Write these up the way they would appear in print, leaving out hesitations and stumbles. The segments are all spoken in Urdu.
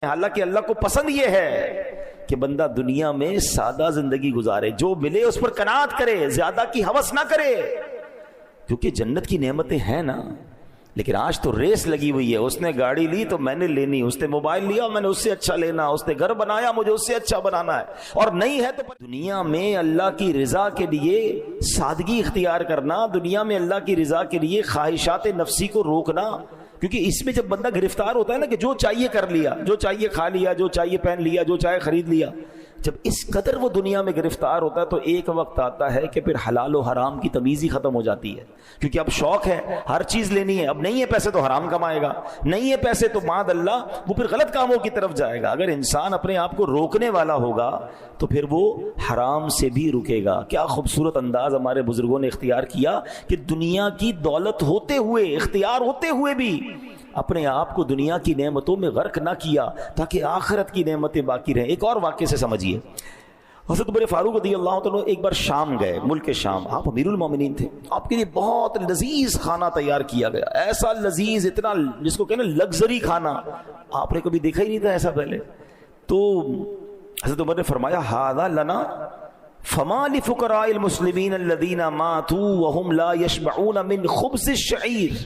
حالانکہ اللہ کو پسند یہ ہے کہ بندہ دنیا میں سادہ زندگی گزارے، جو ملے اس پر قناعت کرے، زیادہ کی ہوس نہ کرے، کیونکہ جنت کی نعمتیں ہیں نا۔ لیکن آج تو ریس لگی ہوئی ہے، اس نے گاڑی لی تو میں نے لینی، اس نے موبائل لیا میں نے اس سے اچھا لینا، اس نے گھر بنایا مجھے اس سے اچھا بنانا ہے، اور نہیں ہے تو دنیا میں اللہ کی رضا کے لیے سادگی اختیار کرنا، دنیا میں اللہ کی رضا کے لیے خواہشات نفسی کو روکنا، کیونکہ اس میں جب بندہ گرفتار ہوتا ہے نا کہ جو چاہیے کر لیا، جو چاہیے کھا لیا، جو چاہیے پہن لیا، جو چاہے خرید لیا، جب اس قدر وہ دنیا میں گرفتار ہوتا ہے تو ایک وقت آتا ہے کہ پھر حلال و حرام کی تمیز ہی ختم ہو جاتی ہے، کیونکہ اب شوق ہے ہر چیز لینی ہے، اب نہیں ہے پیسے تو حرام کمائے گا، نہیں ہے پیسے تو معاذ اللہ وہ پھر غلط کاموں کی طرف جائے گا۔ اگر انسان اپنے آپ کو روکنے والا ہوگا تو پھر وہ حرام سے بھی رکے گا۔ کیا خوبصورت انداز ہمارے بزرگوں نے اختیار کیا کہ دنیا کی دولت ہوتے ہوئے، اختیار ہوتے ہوئے بھی اپنے آپ کو دنیا کی نعمتوں میں غرق نہ کیا تاکہ آخرت کی نعمتیں باقی رہیں۔ ایک اور واقعے سے سمجھیے، حضرت عمر فاروق رضی اللہ عنہ ایک بار شام گئے، ملک شام، آپ امیر المومنین تھے، آپ کے لیے بہت لذیذ کھانا تیار کیا گیا، ایسا لذیذ، اتنا جس کو کہنا لگژری کھانا، آپ نے کبھی دیکھا ہی نہیں تھا ایسا پہلے۔ تو حضرت عمر نے فرمایا ھذا لنا فما لفقراء المسلمین الذین ماتوا وهم لا يشبعون من خبز الشعیر،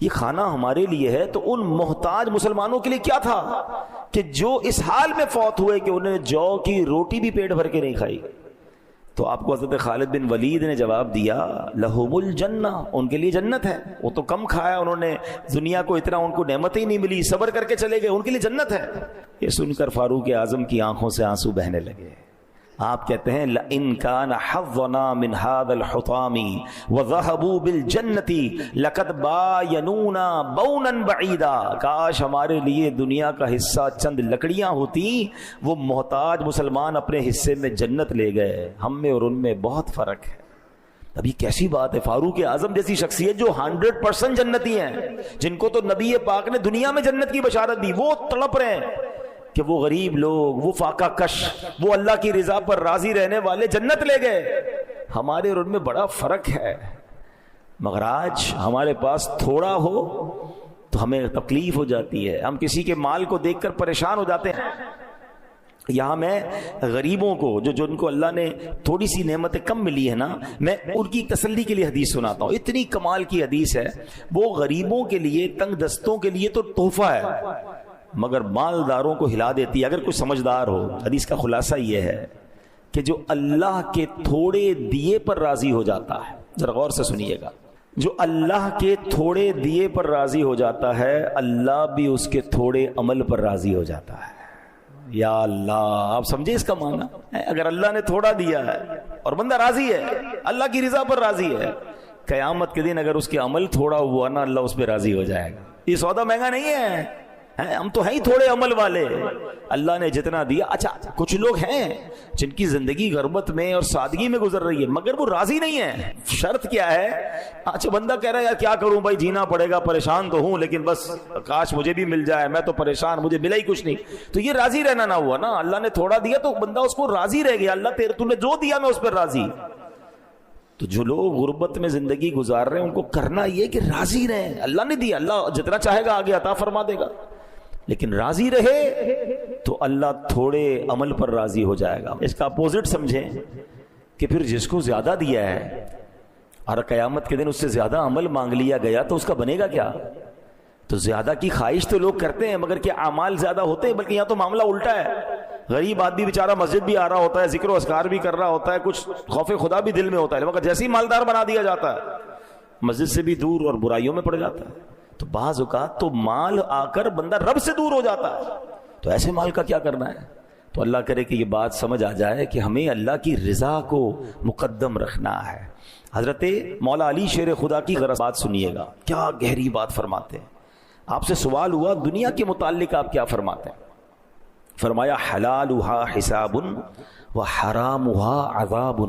یہ کھانا ہمارے لیے ہے تو ان محتاج مسلمانوں کے لیے کیا تھا کہ جو اس حال میں فوت ہوئے کہ انہیں جو کی روٹی بھی پیٹ بھر کے نہیں کھائی۔ تو آپ کو حضرت خالد بن ولید نے جواب دیا لہم الجنہ، ان کے لیے جنت ہے، وہ تو کم کھایا انہوں نے، دنیا کو اتنا ان کو نعمتیں ہی نہیں ملی، صبر کر کے چلے گئے، ان کے لیے جنت ہے۔ یہ سن کر فاروق اعظم کی آنکھوں سے آنسو بہنے لگے۔ آپ کہتے ہیں لَإِن كَانَ حَظُّنَا مِنْ هَذَا الْحُطَامِ وَذَهَبُوا بِالْجَنَّةِ لَقَدْ بَايَنُونَا بَوْنًا بَعِيدًا، کاش ہمارے لیے دنیا کا حصہ چند لکڑیاں ہوتی، وہ محتاج مسلمان اپنے حصے میں جنت لے گئے، ہم میں اور ان میں بہت فرق ہے۔ اب یہ کیسی بات ہے، فاروق اعظم جیسی شخصیت جو 100% جنتی ہیں، جن کو تو نبی پاک نے دنیا میں جنت کی بشارت دی، وہ تڑپ رہے ہیں کہ وہ غریب لوگ، وہ فاقہ کش، وہ اللہ کی رضا پر راضی رہنے والے جنت لے گئے، ہمارے اور ان میں بڑا فرق ہے۔ مگر آج ہمارے پاس تھوڑا ہو تو ہمیں تکلیف ہو جاتی ہے، ہم کسی کے مال کو دیکھ کر پریشان ہو جاتے ہیں۔ یہاں میں غریبوں کو جو ان کو اللہ نے تھوڑی سی نعمتیں کم ملی ہے نا، میں ان کی تسلی کے لیے حدیث سناتا ہوں، اتنی کمال کی حدیث ہے، وہ غریبوں کے لیے، تنگ دستوں کے لیے تو تحفہ ہے مگر مالداروں کو ہلا دیتی ہے اگر کوئی سمجھدار ہو۔ حدیث کا خلاصہ یہ ہے کہ جو اللہ کے تھوڑے دیے پر راضی ہو جاتا ہے، ذرا غور سے سنیے گا، جو اللہ کے تھوڑے دیے پر راضی ہو جاتا ہے اللہ بھی اس کے تھوڑے عمل پر راضی ہو جاتا ہے۔ یا اللہ، آپ سمجھے اس کا معنی؟ اگر اللہ نے تھوڑا دیا ہے اور بندہ راضی ہے، اللہ کی رضا پر راضی ہے، قیامت کے دن اگر اس کے عمل تھوڑا ہوا نا، اللہ اس پہ راضی ہو جائے گا۔ یہ سودا مہنگا نہیں ہے، ہم تو ہیں ہی تھوڑے عمل والے، اللہ نے جتنا دیا۔ اچھا، کچھ لوگ ہیں جن کی زندگی غربت میں اور سادگی میں گزر رہی ہے مگر وہ راضی نہیں ہے۔ شرط کیا ہے؟ اچھا، بندہ کہہ رہا ہے یار کیا کروں بھائی، جینا پڑے گا، پریشان تو ہوں لیکن بس کاش مجھے بھی مل جائے، میں تو پریشان، مجھے ملا ہی کچھ نہیں، تو یہ راضی رہنا نہ ہوا نا۔ اللہ نے تھوڑا دیا تو بندہ اس کو راضی رہ گیا، اللہ تو نے جو دیا میں اس پر راضی۔ تو جو لوگ غربت میں زندگی گزار رہے ہیں ان کو کرنا یہ کہ راضی رہیں، اللہ نے دیا، اللہ جتنا چاہے گا آگے عطا فرما دے گا، لیکن راضی رہے تو اللہ تھوڑے عمل پر راضی ہو جائے گا۔ اس کا اپوزٹ سمجھیں کہ پھر جس کو زیادہ دیا ہے اور قیامت کے دن اس سے زیادہ عمل مانگ لیا گیا تو اس کا بنے گا کیا؟ تو زیادہ کی خواہش تو لوگ کرتے ہیں مگر کیا اعمال زیادہ ہوتے ہیں؟ بلکہ یہاں تو معاملہ الٹا ہے، غریب آدمی بیچارہ مسجد بھی آ رہا ہوتا ہے، ذکر و اذکار بھی کر رہا ہوتا ہے، کچھ خوف خدا بھی دل میں ہوتا ہے، مگر جیسے ہی مالدار بنا دیا جاتا ہے مسجد سے بھی دور اور برائیوں میں پڑ جاتا ہے۔ تو بعض اوقات تو مال آ کر بندہ رب سے دور ہو جاتا ہے، تو ایسے مال کا کیا کرنا ہے؟ تو اللہ کرے کہ یہ بات سمجھ آ جائے کہ ہمیں اللہ کی رضا کو مقدم رکھنا ہے۔ حضرت مولا علی شیر خدا کی غرض بات سنیے گا، کیا گہری بات فرماتے ہیں۔ آپ سے سوال ہوا دنیا کے متعلق آپ کیا فرماتے ہیں؟ فرمایا حلالھا حساب و حرامھا عذاب۔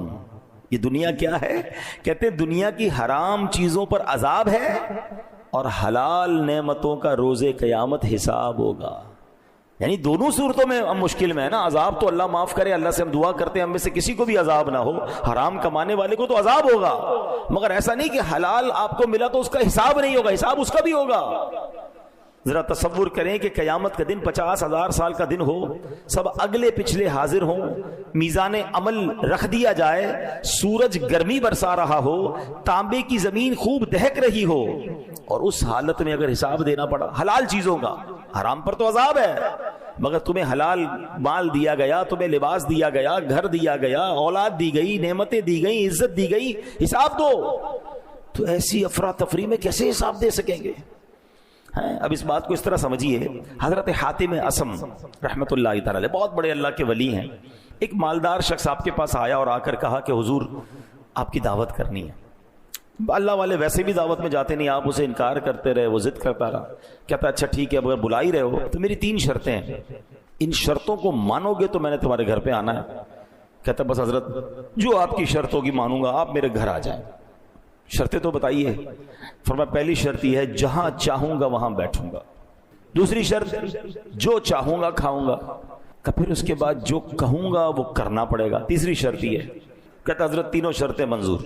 یہ دنیا کیا ہے؟ کہتے ہیں دنیا کی حرام چیزوں پر عذاب ہے اور حلال نعمتوں کا روز قیامت حساب ہوگا۔ یعنی دونوں صورتوں میں ہم مشکل میں ہے نا، عذاب تو اللہ معاف کرے، اللہ سے ہم دعا کرتے ہیں ہم میں سے کسی کو بھی عذاب نہ ہو، حرام کمانے والے کو تو عذاب ہوگا، مگر ایسا نہیں کہ حلال آپ کو ملا تو اس کا حساب نہیں ہوگا، حساب اس کا بھی ہوگا۔ ذرا تصور کریں کہ قیامت کا دن 50,000 سال کا دن ہو، سب اگلے پچھلے حاضر ہوں، میزان عمل رکھ دیا جائے، سورج گرمی برسا رہا ہو، تانبے کی زمین خوب دہک رہی ہو، اور اس حالت میں اگر حساب دینا پڑا حلال چیزوں کا، حرام پر تو عذاب ہے، مگر تمہیں حلال مال دیا گیا، تمہیں لباس دیا گیا، گھر دیا گیا، اولاد دی گئی، نعمتیں دی گئی، عزت دی گئی، حساب دو، تو ایسی افراتفری میں کیسے حساب دے سکیں گے؟ اب اس بات کو اس طرح سمجھیے، حضرت حاتم اصم رحمت اللہ تعالی بہت بڑے اللہ کے ولی ہیں، ایک مالدار شخص آپ کے پاس آیا اور آ کر کہا کہ حضور آپ کی دعوت کرنی ہے۔ اللہ والے ویسے بھی دعوت میں جاتے نہیں، آپ اسے انکار کرتے رہے، وہ ضد کرتا رہا، کہتا اچھا ٹھیک ہے اگر بلا ہی رہے ہو تو میری 3 شرطیں ہیں، ان شرطوں کو مانو گے تو میں نے تمہارے گھر پہ آنا ہے۔ کہتا بس حضرت جو آپ کی شرط ہوگی مانوں گا، آپ میرے گھر آ جائیں۔ شرطیں تو بتائیے۔ فرمایا پہلی شرط یہ ہے جہاں چاہوں گا وہاں بیٹھوں گا، دوسری شرط جو چاہوں گا کھاؤں گا، پھر اس کے بعد جو کہوں گا وہ کرنا پڑے گا، تیسری شرط یہ ہے۔ کہتا حضرت تینوں شرطیں منظور۔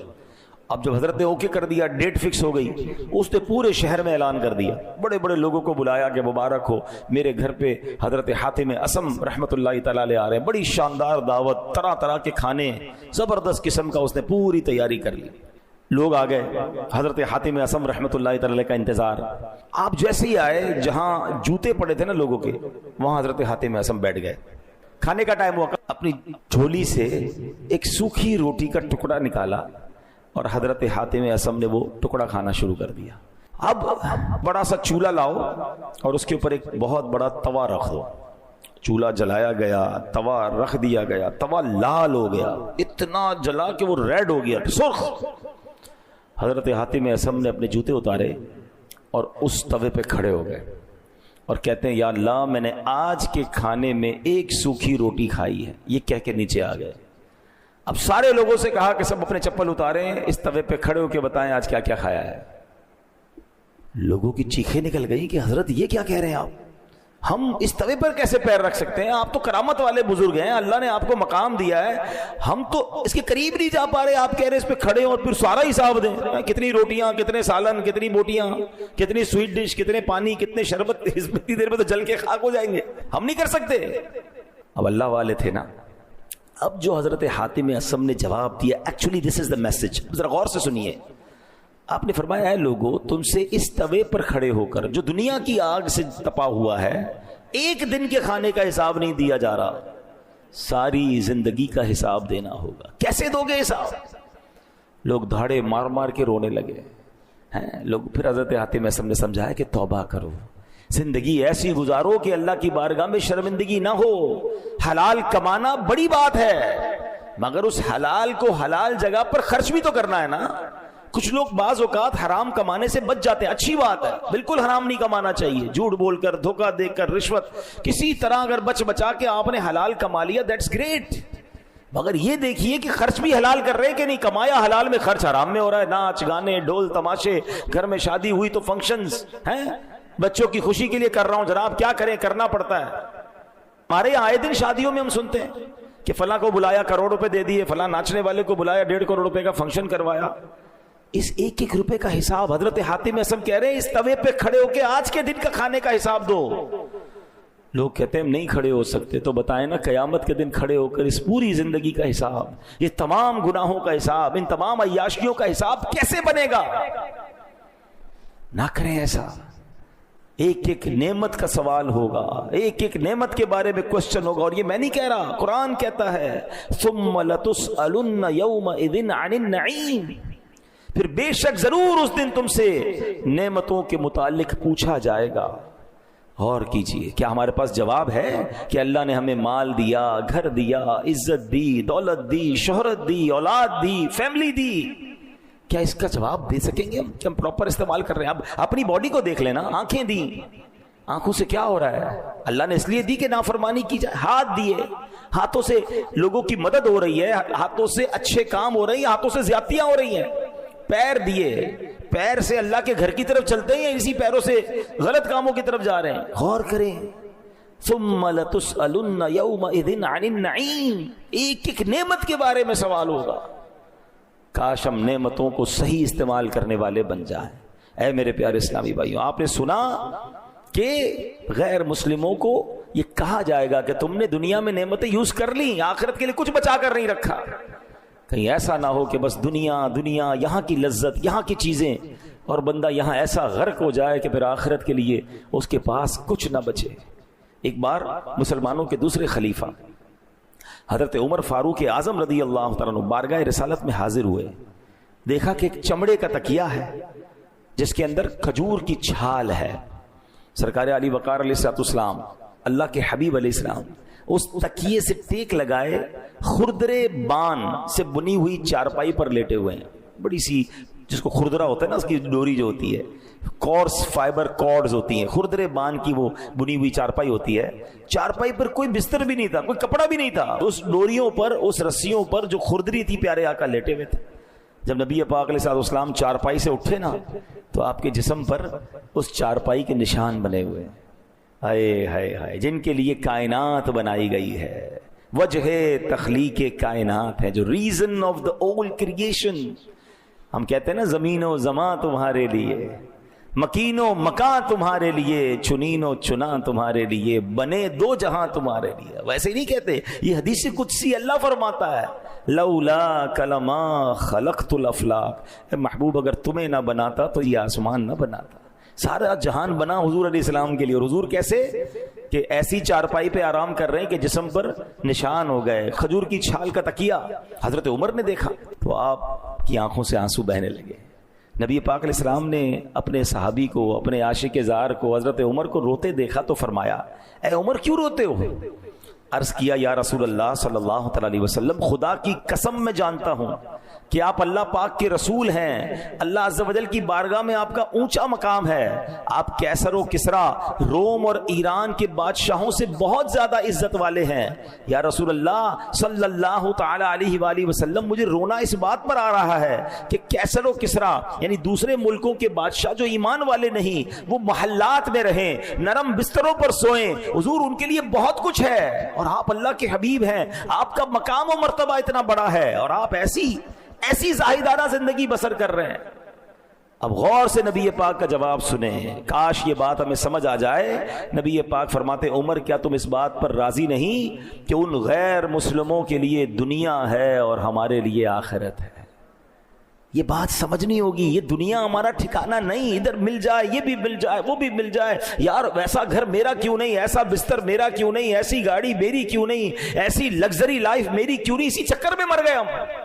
اب جب حضرت نے اوکے کر دیا، ڈیٹ فکس ہو گئی، اس نے پورے شہر میں اعلان کر دیا، بڑے بڑے لوگوں کو بلایا کہ مبارک ہو میرے گھر پہ حضرت حاتم اصم رحمت اللہ تعالی علیہ آ رہے ہیں، بڑی شاندار دعوت، طرح طرح کے کھانے، زبردست قسم کا اس نے پوری تیاری کر لی۔ لوگ آ گئے، حضرت حاتم اصم رحمت اللہ تعالی کا انتظار۔ آپ جیسے ہی آئے، جہاں جوتے پڑے تھے نا لوگوں کے، وہاں حضرت حاتم اصم بیٹھ گئے۔ کھانے کا ٹائم ہوا، اپنی جھولی سے ایک سوکھی روٹی کا ٹکڑا نکالا اور حضرت حاتم اصم نے وہ ٹکڑا کھانا شروع کر دیا۔ اب بڑا سا چولہا لاؤ اور اس کے اوپر ایک بہت بڑا توا رکھ دو۔ چولہا جلایا گیا، توا رکھ دیا گیا، توا لال ہو گیا، اتنا جلا کہ وہ ریڈ ہو گیا، سرخ۔ حضرت حاتم اصم نے اپنے جوتے اتارے اور اس توے پہ کھڑے ہو گئے اور کہتے ہیں یا اللہ میں نے آج کے کھانے میں ایک سوکھی روٹی کھائی ہے، یہ کہہ کے نیچے آ گئے۔ اب سارے لوگوں سے کہا کہ سب اپنے چپل اتاریں، اس توے پہ کھڑے ہو کے بتائیں آج کیا کیا کھایا ہے۔ لوگوں کی چیخیں نکل گئی کہ حضرت یہ کیا کہہ رہے ہیں آپ، ہم اس توے پر کیسے پیر رکھ سکتے ہیں، آپ تو کرامت والے بزرگ ہیں، اللہ نے آپ کو مقام دیا ہے، ہم تو اس کے قریب نہیں جا پا رہے، آپ کہہ رہے اس پہ کھڑے ہوں اور پھر سارا حساب دیں، کتنی روٹیاں، کتنے سالن، کتنی بوٹیاں، کتنی سویٹ ڈش، کتنے پانی، کتنے شربت، اتنی دیر میں تو جل کے خاک ہو جائیں گے، ہم نہیں کر سکتے۔ اب اللہ والے تھے نا۔ اب جو حضرت حاتم اصم نے جواب دیا، actually this is the message, ذرا غور سے سنیے۔ آپ نے فرمایا اے لوگو تم سے اس توے پر کھڑے ہو کر جو دنیا کی آگ سے تپا ہوا ہے، ایک دن کے کھانے کا حساب نہیں دیا جا رہا، ساری زندگی کا حساب دینا ہوگا۔ کیسے دو گے حساب؟ لوگ دھاڑے مار مار کے رونے لگے ہیں لوگ۔ پھر حضرت حاتم اصم نے سمجھایا کہ توبہ کرو، زندگی ایسی گزارو کہ اللہ کی بارگاہ میں شرمندگی نہ ہو۔ حلال کمانا بڑی بات ہے، مگر اس حلال کو حلال جگہ پر خرچ بھی تو کرنا ہے نا۔ کچھ لوگ بعض اوقات حرام کمانے سے بچ جاتے ہیں، اچھی بات ہے، بالکل حرام نہیں کمانا چاہیے، جھوٹ بول کر، دھوکہ دے کر، رشوت، کسی طرح اگر بچ بچا کے آپ نے حلال کما لیا دیٹس گریٹ، مگر یہ دیکھیے کہ خرچ بھی حلال کر رہے کہ نہیں، کمایا حلال میں خرچ حرام میں ہو رہا ہے، ناچ گانے ڈھول تماشے، گھر میں شادی ہوئی تو فنکشنز ہیں، بچوں کی خوشی کے لیے کر رہا ہوں جناب، کیا کریں، کرنا پڑتا ہے۔ ہمارے یہاں آئے دن شادیوں میں ہم سنتے ہیں کہ فلاں کو بلایا کروڑ روپے دے دیے، فلاں ناچنے والے کو بلایا 1.5 کروڑ روپے کا فنکشن کروایا۔ اس ایک ایک روپے کا حساب حضرت حاتم اصم کہہ رہے ہیں اس توے پہ کھڑے ہو کے آج کے دن کا کھانے کا حساب دو۔ لوگ کہتے ہیں ہم نہیں کھڑے ہو سکتے، تو بتائیں نا قیامت کے دن کھڑے ہو کر اس پوری زندگی کا حساب، یہ تمام گناہوں کا حساب، ان تمام عیاشیوں کا حساب کیسے بنے گا؟ نہ کریں ایسا۔ ایک ایک نعمت کا سوال ہوگا، ایک ایک نعمت کے بارے میں کوسچن ہوگا، اور یہ میں نہیں کہہ رہا، قرآن کہتا ہے ثم لتسألن یومئذ عن النعیم، پھر بے شک ضرور اس دن تم سے نعمتوں کے متعلق پوچھا جائے گا۔ غور کیجئے، کیا ہمارے پاس جواب ہے کہ اللہ نے ہمیں مال دیا، گھر دیا، عزت دی، دولت دی، شہرت دی، اولاد دی، فیملی دی، کیا اس کا جواب دے سکیں گے کہ ہم پراپر استعمال کر رہے ہیں؟ اب اپنی باڈی کو دیکھ لینا، آنکھیں دی، آنکھوں سے کیا ہو رہا ہے؟ اللہ نے اس لیے دی کہ نافرمانی کی جائے۔ ہاتھ دیے، ہاتھوں سے لوگوں کی مدد ہو رہی ہے، ہاتھوں سے اچھے کام ہو رہے ہیں، ہاتھوں سے زیادتیاں ہو رہی ہیں۔ پیر دیے، پیر سے اللہ کے گھر کی طرف چلتے ہیں، اسی پیروں سے غلط کاموں کی طرف جا رہے ہیں۔ غور کریں، ثم لتسألن یومئذ عن النعیم، ایک ایک نعمت کے بارے میں سوال ہوگا۔ کاش ہم نعمتوں کو صحیح استعمال کرنے والے بن جائیں۔ اے میرے پیارے اسلامی بھائیوں، آپ نے سنا کہ غیر مسلموں کو یہ کہا جائے گا کہ تم نے دنیا میں نعمتیں یوز کر لی، آخرت کے لیے کچھ بچا کر نہیں رکھا. کہیں ایسا نہ ہو کہ بس دنیا دنیا، یہاں کی لذت، یہاں کی چیزیں، اور بندہ یہاں ایسا غرق ہو جائے کہ پھر آخرت کے لیے اس کے پاس کچھ نہ بچے. ایک بار مسلمانوں کے دوسرے خلیفہ حضرت عمر فاروق اعظم رضی اللہ تعالیٰ عنہ بارگاہ رسالت میں حاضر ہوئے. دیکھا کہ ایک چمڑے کا تکیہ ہے جس کے اندر کھجور کی چھال ہے. سرکار علی وقار علیہ السلام، اللہ کے حبیب علیہ السلام، اس تکیے سے ٹیک لگائے خردرے بان سے بنی ہوئی چارپائی پر لیٹے ہوئے ہیں. بڑی سی جس کو خردرا ہوتا ہے نا، اس کی ڈوری جو ہوتی ہے، کورس فائبر کارڈز ہوتی ہیں، خردرے بان کی وہ بنی ہوئی چارپائی ہوتی ہے. چارپائی پر کوئی بستر بھی نہیں تھا، کوئی کپڑا بھی نہیں تھا. اس ڈوریوں پر، اس رسیوں پر جو خردری تھی، پیارے آقا لیٹے ہوئے تھے. جب نبی پاک علیہ السلام چارپائی سے اٹھے نا، تو آپ کے جسم پر اس چارپائی کے نشان بنے ہوئے. ہائے ہائے ہائے، جن کے لیے کائنات بنائی گئی ہے، وجہ تخلیق کائنات ہے، جو ریزن آف دا اول کریشن. ہم کہتے ہیں نا زمین و زمان تمہارے لیے، مکین و مکان تمہارے لیے، چنین و چنا تمہارے لیے، بنے دو جہاں تمہارے لیے. ویسے ہی نہیں کہتے، یہ حدیث قدسی اللہ فرماتا ہے، لولا کلما خلقت الافلاق. اے محبوب، اگر تمہیں نہ بناتا تو یہ آسمان نہ بناتا. سارا جہان بنا حضور علیہ السلام کے لیے. اور حضور کیسے کہ ایسی چارپائی پہ آرام کر رہے ہیں کہ جسم پر نشان ہو گئے، کھجور کی چھال کا تکیہ. حضرت عمر نے دیکھا تو آپ کی آنکھوں سے آنسو بہنے لگے. نبی پاک علیہ السلام نے اپنے صحابی کو، اپنے عاشق زار کو، حضرت عمر کو روتے دیکھا تو فرمایا، اے عمر کیوں روتے ہو؟ عرض کیا، یا رسول اللہ صلی اللہ تعالی علیہ وسلم، خدا کی قسم میں جانتا ہوں کہ آپ اللہ پاک کے رسول ہیں. اللہ عز و جل کی بارگاہ میں آپ کا اونچا مقام ہے. آپ کیسر و کسرا، روم اور ایران کے بادشاہوں سے بہت زیادہ عزت والے ہیں. یا رسول اللہ صلی اللہ تعالی علیہ وآلہ وسلم، مجھے رونا اس بات پر آ رہا ہے کہ کیسر و کسرا یعنی دوسرے ملکوں کے بادشاہ جو ایمان والے نہیں، وہ محلات میں رہیں، نرم بستروں پر سوئیں. حضور ان کے لیے بہت کچھ ہے، اور آپ اللہ کے حبیب ہیں، آپ کا مقام و مرتبہ اتنا بڑا ہے، اور آپ ایسی زاہدانہ زندگی بسر کر رہے ہیں. اب غور سے نبی پاک کا جواب سنیں، کاش یہ بات ہمیں سمجھ آ جائے. نبی پاک فرماتے، عمر کیا تم اس بات پر راضی نہیں کہ ان غیر مسلموں کے لیے دنیا ہے اور ہمارے لیے آخرت ہے؟ یہ بات سمجھنی ہوگی. یہ دنیا ہمارا ٹھکانہ نہیں، ادھر مل جائے، یہ بھی مل جائے، وہ بھی مل جائے. یار ویسا گھر میرا کیوں نہیں، ایسا بستر میرا کیوں نہیں، ایسی گاڑی میری کیوں نہیں، ایسی لگژری لائف میری کیوں نہیں. اسی چکر میں مر گئے ہم.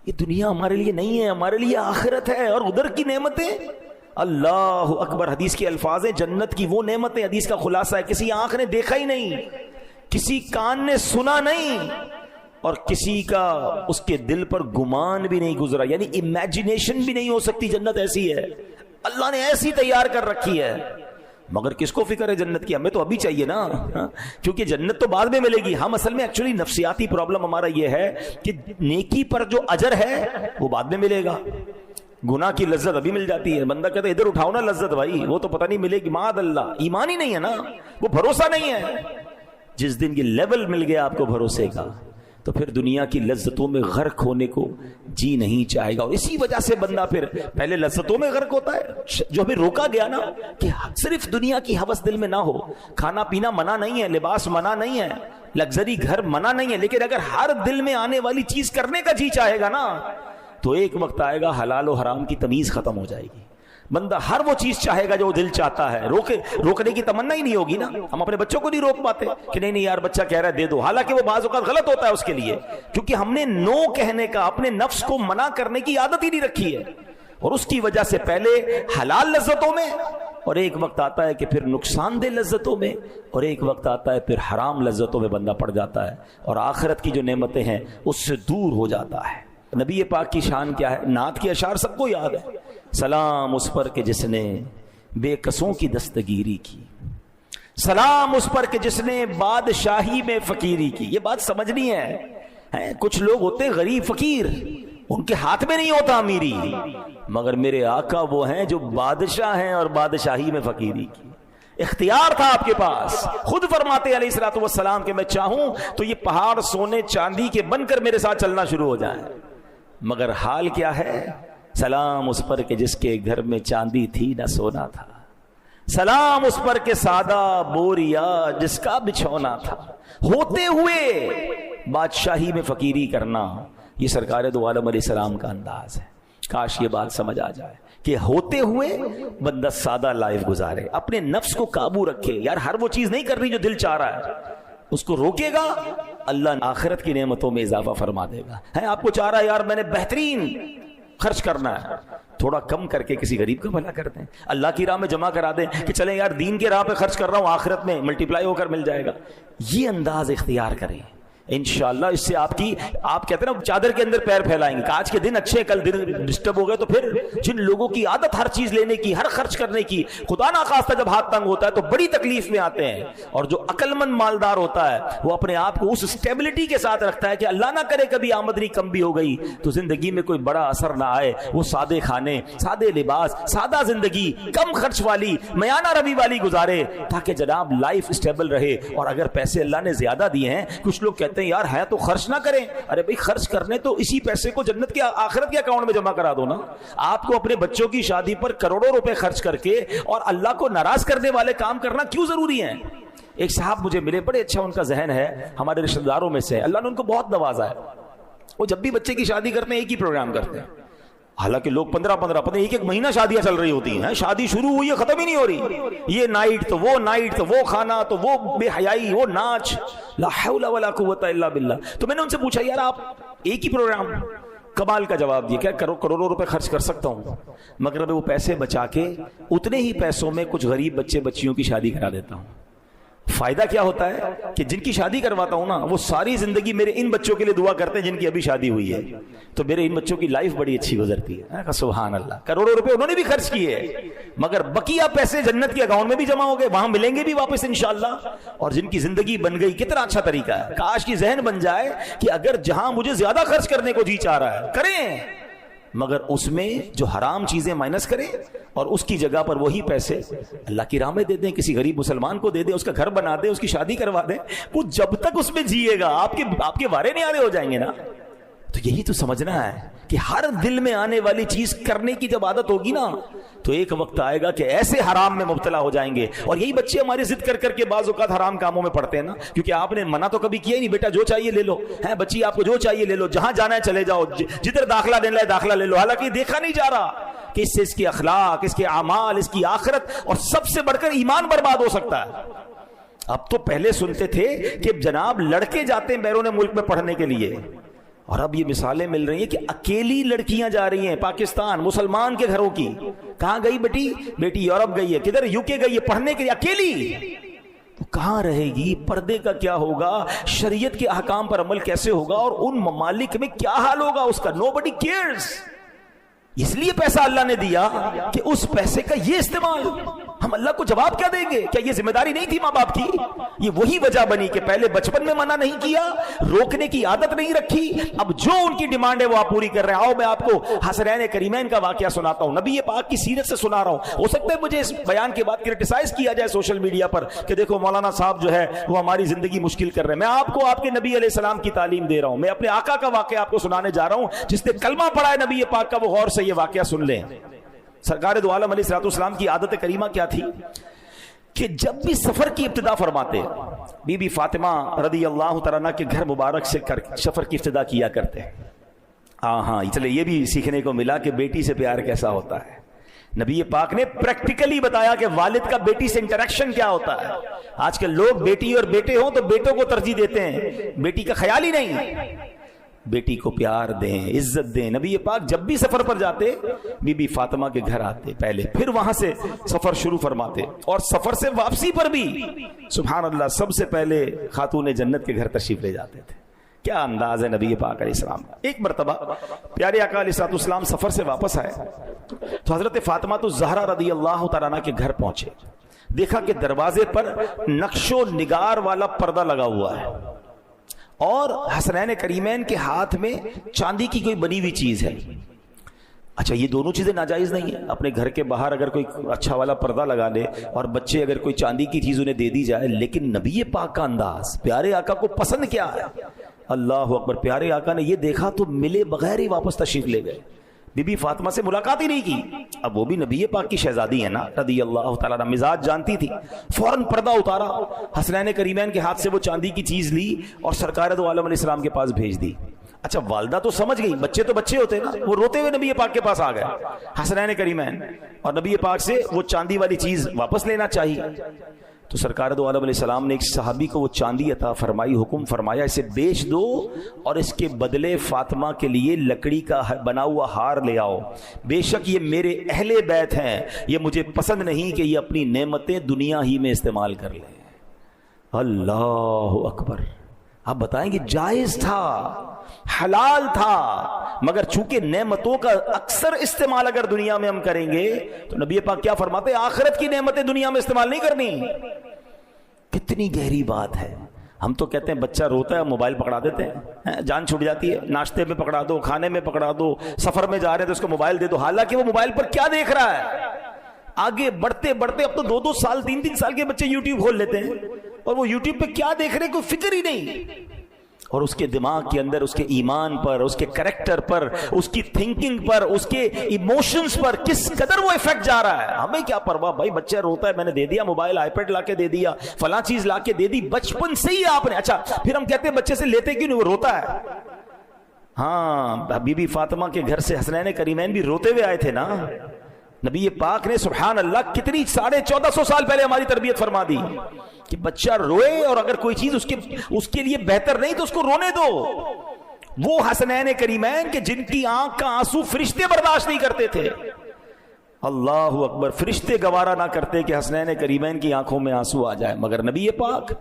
یہ دنیا ہمارے لیے نہیں ہے، ہمارے لیے آخرت ہے. اور ادھر کی نعمتیں، اللہ اکبر. حدیث کے الفاظ ہیں، جنت کی وہ نعمتیں، حدیث کا خلاصہ ہے، کسی آنکھ نے دیکھا ہی نہیں، کسی کان نے سنا نہیں، اور کسی کا اس کے دل پر گمان بھی نہیں گزرا. یعنی امیجنیشن بھی نہیں ہو سکتی. جنت ایسی ہے، اللہ نے ایسی تیار کر رکھی ہے. مگر کس کو فکر ہے جنت کی؟ ہمیں تو ابھی چاہیے نا، کیونکہ جنت تو بعد میں ملے گی. ہم اصل میں ایکچولی نفسیاتی پرابلم ہمارا یہ ہے کہ نیکی پر جو اجر ہے وہ بعد میں ملے گا، گناہ کی لذت ابھی مل جاتی ہے. بندہ کہتا ہے ادھر اٹھاؤ نا لذت، بھائی وہ تو پتہ نہیں ملے گی. معاذ اللہ، ایمان ہی نہیں ہے نا، وہ بھروسہ نہیں ہے. جس دن یہ لیول مل گیا آپ کو بھروسے کا، تو پھر دنیا کی لذتوں میں غرق ہونے کو جی نہیں چاہے گا. اور اسی وجہ سے بندہ پھر پہلے لذتوں میں غرق ہوتا ہے. جو ہمیں روکا گیا نا کہ صرف دنیا کی ہوس دل میں نہ ہو. کھانا پینا منع نہیں ہے، لباس منع نہیں ہے، لگژری گھر منع نہیں ہے، لیکن اگر ہر دل میں آنے والی چیز کرنے کا جی چاہے گا نا، تو ایک وقت آئے گا حلال و حرام کی تمیز ختم ہو جائے گی. بندہ ہر وہ چیز چاہے گا جو دل چاہتا ہے. روکنے کی تمنا ہی نہیں ہوگی نا. ہم اپنے بچوں کو نہیں روک پاتے کہ نہیں یار بچہ کہہ رہا ہے دے دو، حالانکہ وہ بعض اوقات غلط ہوتا ہے اس کے لیے، کیونکہ ہم نے نو کہنے کا، اپنے نفس کو منع کرنے کی عادت ہی نہیں رکھی ہے. اور اس کی وجہ سے پہلے حلال لذتوں میں، اور ایک وقت آتا ہے کہ پھر نقصان دہ لذتوں میں، اور ایک وقت آتا ہے پھر حرام لذتوں میں بندہ پڑ جاتا ہے، اور آخرت کی جو نعمتیں ہیں اس سے دور ہو جاتا ہے. نبی پاک کی شان کیا ہے؟ نعت کی اشعار سب کو یاد ہے. سلام اس پر کہ جس نے بے کسوں کی دستگیری کی، سلام اس پر کہ جس نے بادشاہی میں فقیری کی. یہ بات سمجھنی ہے. کچھ لوگ ہوتے ہیں غریب فقیر، ان کے ہاتھ میں نہیں ہوتا امیری، مگر میرے آقا وہ ہیں جو بادشاہ ہیں اور بادشاہی میں فقیری کی. اختیار تھا آپ کے پاس. خود فرماتے علیہ الصلوۃ والسلام کہ میں چاہوں تو یہ پہاڑ سونے چاندی کے بن کر میرے ساتھ چلنا شروع ہو جائیں. مگر حال کیا ہے؟ سلام اس پر کہ جس کے گھر میں چاندی تھی نہ سونا تھا. سلام اس پر کے سادہ بوریا جس کا بچھونا تھا، ہوتے ہوئے بادشاہی میں فقیری کرنا، یہ سرکار دو عالم علیہ السلام کا انداز ہے۔ کاش یہ بات سمجھ آ جائے کہ ہوتے ہوئے بندہ سادہ لائف گزارے، اپنے نفس کو قابو رکھے۔ یار ہر وہ چیز نہیں کرنی جو دل چاہ رہا ہے، اس کو روکے گا اللہ آخرت کی نعمتوں میں اضافہ فرما دے گا۔ ہے آپ کو چاہ رہا ہے یار میں نے بہترین خرچ کرنا ہے، تھوڑا کم کر کے کسی غریب کا بھلا کر دیں، اللہ کی راہ میں جمع کرا دیں کہ چلیں یار دین کے راہ پہ خرچ کر رہا ہوں، آخرت میں ملٹیپلائی ہو کر مل جائے گا۔ یہ انداز اختیار کریں انشاءاللہ، اس سے آپ کہتے ہیں نا چادر کے اندر پیر پھیلائیں گے کہ آج کے دن اچھے کل دن ڈسٹرب ہو گئے۔ تو پھر جن لوگوں کی عادت ہر چیز لینے کی، ہر خرچ کرنے کی، خدا نہ خواستہ جب ہاتھ تنگ ہوتا ہے تو بڑی تکلیف میں آتے ہیں۔ اور جو عقل مند مالدار ہوتا ہے وہ اپنے آپ کو اس اسٹیبلٹی کے ساتھ رکھتا ہے کہ اللہ نہ کرے کبھی آمدنی کم بھی ہو گئی تو زندگی میں کوئی بڑا اثر نہ آئے، وہ سادے کھانے، سادے لباس، سادہ زندگی، کم خرچ والی، میانہ روی والی گزارے تاکہ جناب لائف اسٹیبل رہے۔ اور اگر پیسے اللہ نے زیادہ دیے ہیں، کچھ لوگ کہتے ہیں یار ہے تو خرچ نہ کریں، ارے بھائی خرچ کرنے تو اسی پیسے کو جنت کے آخرت کے اکاؤنٹ میں جمع کرا دو نا۔ آپ کو اپنے بچوں کی شادی پر کروڑوں روپے خرچ کر کے اور اللہ کو ناراض کرنے والے کام کرنا کیوں ضروری ہیں؟ ایک صاحب مجھے ملے، بڑے اچھا ان کا ذہن ہے، ہمارے رشتہ داروں میں سے، اللہ نے ان کو بہت نوازا ہے۔ وہ جب بھی بچے کی شادی کرتے ہیں ایک ہی پروگرام کرتے ہیں، حالانکہ لوگ 15 پتہ ایک مہینہ شادیاں چل رہی ہوتی ہیں، شادی شروع ہوئی ہے ختم ہی نہیں ہو رہی، یہ نائٹ تو وہ نائٹ تو وہ کھانا تو وہ بے حیائی وہ ناچ، لا حول ولا قوت الا باللہ۔ تو میں نے ان سے پوچھا یار آپ ایک ہی پروگرام، کمال کا جواب دیا، کیا کروڑوں روپے خرچ کر سکتا ہوں مگر وہ پیسے بچا کے اتنے ہی پیسوں میں کچھ غریب بچے بچیوں کی شادی کرا دیتا ہوں۔ فائدہ کیا ہوتا ہے کہ جن کی شادی کرواتا ہوں نا وہ ساری زندگی میرے ان بچوں کے لیے دعا کرتے ہیں جن کی ابھی شادی ہوئی ہے، تو میرے ان بچوں کی لائف بڑی اچھی گزرتی ہے۔ سبحان اللہ، کروڑوں روپے انہوں نے بھی خرچ کیے مگر بقیہ پیسے جنت کے اکاؤنٹ میں بھی جمع ہو گئے، وہاں ملیں گے بھی واپس انشاءاللہ، اور جن کی زندگی بن گئی۔ کتنا اچھا طریقہ ہے، کاش کی ذہن بن جائے کہ اگر جہاں مجھے زیادہ خرچ کرنے کو جی چاہ رہا ہے کریں، مگر اس میں جو حرام چیزیں مائنس کریں اور اس کی جگہ پر وہی پیسے اللہ کی راہ میں دے دیں، کسی غریب مسلمان کو دے دیں، اس کا گھر بنا دیں، اس کی شادی کروا دیں۔ وہ جب تک اس میں جیے گا آپ کے وارے نہیں آنے ہو جائیں گے نا۔ تو یہی تو سمجھنا ہے کہ ہر دل میں آنے والی چیز کرنے کی جب عادت ہوگی نا تو ایک وقت آئے گا کہ ایسے حرام میں مبتلا ہو جائیں گے۔ اور یہی بچے ہماری ضد کر کر کے بعض اوقات حرام کاموں میں پڑتے ہیں نا، کیونکہ آپ نے منع تو کبھی کیا ہی نہیں، بیٹا جو چاہیے لے لو، ہے بچی آپ کو جو چاہیے لے لو، جہاں جانا ہے چلے جاؤ، جدھر داخلہ لینا ہے داخلہ لے لو، حالانکہ دیکھا نہیں جا رہا کہ اس سے اس کے اخلاق، اس کے اعمال، اس کی آخرت اور سب سے بڑھ کر ایمان برباد ہو سکتا ہے۔ اب تو پہلے سنتے تھے کہ جناب لڑکے جاتے ہیں بیرون ملک میں پڑھنے کے لیے، اور اب یہ مثالیں مل رہی ہیں کہ اکیلی لڑکیاں جا رہی ہیں پاکستان مسلمان کے گھروں کی۔ کہاں گئی بیٹی یورپ گئی ہے، کدھر یو کے گئی ہے پڑھنے کے لیے اکیلی، تو کہاں رہے گی؟ پردے کا کیا ہوگا؟ شریعت کے احکام پر عمل کیسے ہوگا؟ اور ان ممالک میں کیا حال ہوگا اس کا؟ nobody cares۔ اس لیے پیسہ اللہ نے دیا کہ اس پیسے کا یہ استعمال، ہم اللہ کو جواب کیا دیں گے؟ کیا یہ ذمہ داری نہیں تھی ماں باپ کی؟ یہ وہی وجہ بنی کہ پہلے بچپن میں منع نہیں کیا، روکنے کی عادت نہیں رکھی، اب جو ان کی ڈیمانڈ ہے وہ آپ پوری کر رہے ہیں۔ آؤ میں آپ کو حسنین کریمین کا واقعہ سناتا ہوں، نبی پاک کی سیرت سے سنا رہا ہوں۔ ہو سکتا ہے مجھے اس بیان کے بعد کرٹیسائز کیا جائے سوشل میڈیا پر کہ دیکھو مولانا صاحب جو ہے وہ ہماری زندگی مشکل کر رہے ہیں۔ میں آپ کو آپ کے نبی علیہ السلام کی تعلیم دے رہا ہوں، میں اپنے آقا کا واقعہ آپ کو سنانے جا رہا ہوں۔ جس نے کلمہ پڑھا ہے نبی پاک کا وہ غور سے یہ واقعہ سن لیں۔ سرکار دو عالم علیہ السلام کی عادت کریمہ کیا تھی کہ جب بھی سفر کی ابتدا فرماتے بی بی فاطمہ رضی اللہ تعالیٰ عنہ کے گھر مبارک سے سفر کی ابتدا کیا کرتے۔ ہاں چلے یہ بھی سیکھنے کو ملا کہ بیٹی سے پیار کیسا ہوتا ہے۔ نبی پاک نے پریکٹیکلی بتایا کہ والد کا بیٹی سے انٹریکشن کیا ہوتا ہے۔ آج کل لوگ بیٹی اور بیٹے ہوں تو بیٹوں کو ترجیح دیتے ہیں، بیٹی کا خیال ہی نہیں۔ بیٹی کو پیار دیں، عزت دیں۔ نبی پاک جب بھی سفر پر جاتے بی بی فاطمہ کے گھر آتے پہلے، پھر وہاں سے سفر شروع فرماتے، اور سفر سے واپسی پر بھی سبحان اللہ سب سے پہلے خاتون جنت کے گھر تشریف لے جاتے تھے۔ کیا انداز ہے نبی پاک علیہ السلام کا۔ ایک مرتبہ پیارے آقا علیہ السلام سفر سے واپس آئے تو حضرت فاطمہ تو زہرا رضی اللہ تعالیٰ عنہ کے گھر پہنچے، دیکھا کہ دروازے پر نقش و نگار والا پردہ لگا ہوا ہے اور حسنین کریمین کے ہاتھ میں چاندی کی کوئی بنی ہوئی چیز ہے۔ اچھا یہ دونوں چیزیں ناجائز نہیں ہیں، اپنے گھر کے باہر اگر کوئی اچھا والا پردہ لگا لے اور بچے اگر کوئی چاندی کی چیز انہیں دے دی جائے، لیکن نبی پاک کا انداز، پیارے آقا کو پسند کیا ہے؟ اللہ اکبر، پیارے آقا نے یہ دیکھا تو ملے بغیر ہی واپس تشریف لے گئے۔ بی بی فاطمہ سے ملاقات ہی نہیں کی. اب وہ بھی نبی پاک کی شہزادی ہے نا رضی اللہ تعالیٰ عنہ, مزاج جانتی تھی, فوراً پردہ اتارا, حسنین کریمین کے ہاتھ سے وہ چاندی کی چیز لی اور سرکار دو عالم علیہ السلام کے پاس بھیج دی. اچھا والدہ تو سمجھ گئی, بچے تو بچے ہوتے نا, وہ روتے ہوئے نبی پاک کے پاس آ گئے حسنین کریمین, اور نبی پاک سے وہ چاندی والی چیز واپس لینا چاہیے. تو سرکار دو عالم علیہ السلام نے ایک صحابی کو وہ چاندی عطا فرمائی, حکم فرمایا اسے بیچ دو اور اس کے بدلے فاطمہ کے لیے لکڑی کا بنا ہوا ہار لے آؤ. بے شک یہ میرے اہل بیت ہیں, یہ مجھے پسند نہیں کہ یہ اپنی نعمتیں دنیا ہی میں استعمال کر لیں. اللہ اکبر. آپ بتائیں کہ جائز تھا, حلال تھا, مگر چونکہ نعمتوں کا اکثر استعمال اگر دنیا میں ہم کریں گے تو نبی پاک کیا فرماتے ہیں, آخرت کی نعمتیں دنیا میں استعمال نہیں کرنی. کتنی گہری بات ہے. ہم تو کہتے ہیں بچہ روتا ہے موبائل پکڑا دیتے ہیں, جان چھوٹ جاتی ہے, ناشتے میں پکڑا دو, کھانے میں پکڑا دو, سفر میں جا رہے ہیں تو اس کو موبائل دے دو, حالانکہ وہ موبائل پر کیا دیکھ رہا ہے. آگے بڑھتے بڑھتے اب تو 2 سال 3 سال کے بچے یوٹیوب کھول لیتے ہیں اور وہ یوٹیوب پہ کیا دیکھ رہے ہیں کوئی فکر ہی نہیں. اور اس کے دماغ کے اندر اس کے ایمان پر, اس کے کریکٹر پر, اس کی تھنکنگ پر, اس کے ایموشنز پر کس قدر وہ ایفیکٹ جا رہا ہے. ہمیں کیا پرواہ بھائی, بچہ روتا ہے میں نے دے دیا موبائل, آئی پیڈ لا کے دے دیا, فلاں چیز لا کے دے دی, بچپن سے ہی آپ نے. اچھا پھر ہم کہتے ہیں بچے سے لیتے کیوں نہیں, وہ روتا ہے. ہاں بی بی فاطمہ کے گھر سے حسنین کریمین بھی روتے ہوئے آئے تھے نا. نبی پاک نے سبحان اللہ کتنی 1450 سال پہلے ہماری تربیت فرما دی کہ بچہ روئے اور اگر کوئی چیز اس کے لیے بہتر نہیں تو اس کو رونے دو. وہ حسنین کریمین کہ جن کی آنکھ کا آنسو فرشتے برداشت نہیں کرتے تھے. اللہ اکبر. فرشتے گوارا نہ کرتے کہ حسنین کریمین کی آنکھوں میں آنسو آ جائے, مگر نبی پاک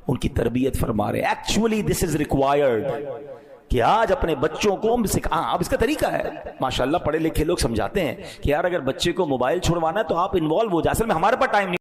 ان کی تربیت فرما رہے. ایکچولی دس از ریکوائرڈ کہ آج اپنے بچوں کو اب اس کا طریقہ ہے ماشاءاللہ, پڑھے لکھے لوگ سمجھاتے ہیں کہ یار اگر بچے کو موبائل چھوڑوانا ہے تو آپ انوالو ہو جائیں. اصل میں ہمارے پاس ٹائم نہیں.